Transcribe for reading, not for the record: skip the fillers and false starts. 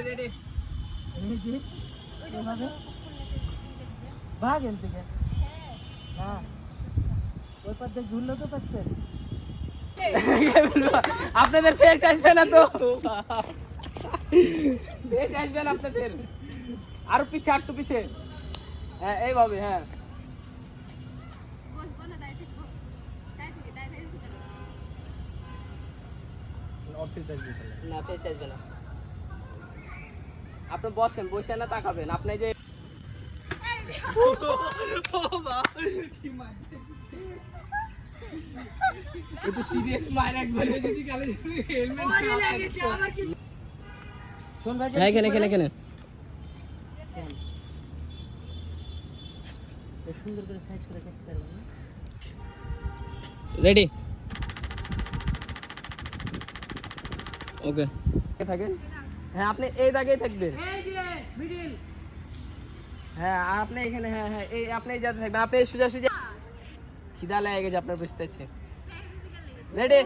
ready ভাগ N থেকে হ্যাঁ ওই পাশে ঝুললো তো পাচ্ছেন আপনাদের ফেস আসবে না তো ফেস আসবে না আপনাদের আর পিছে একটু পিছে হ্যাঁ এইভাবে হ্যাঁ না ফেস আসবে না আপনি বসেন বসে না তাকাবেন আপনি যে এটা সিরিয়াস মাইর একবার যদি গালে হেলমেট শোন ভাই হ্যাঁ এখানে সুন্দর করে সাইজ করে কাটতে পারবেন রেডি ওকে থাকেন হ্যাঁ আপনি এই জায়গায় থাকবেন এই যে মিডল হ্যাঁ আর আপনি এখানে হ্যাঁ হ্যাঁ এই আপনি এই জায়গায় থাকবেন আপনি সোজা খিদা লেগে গেছে আপনার বুঝতে পারছি রেডি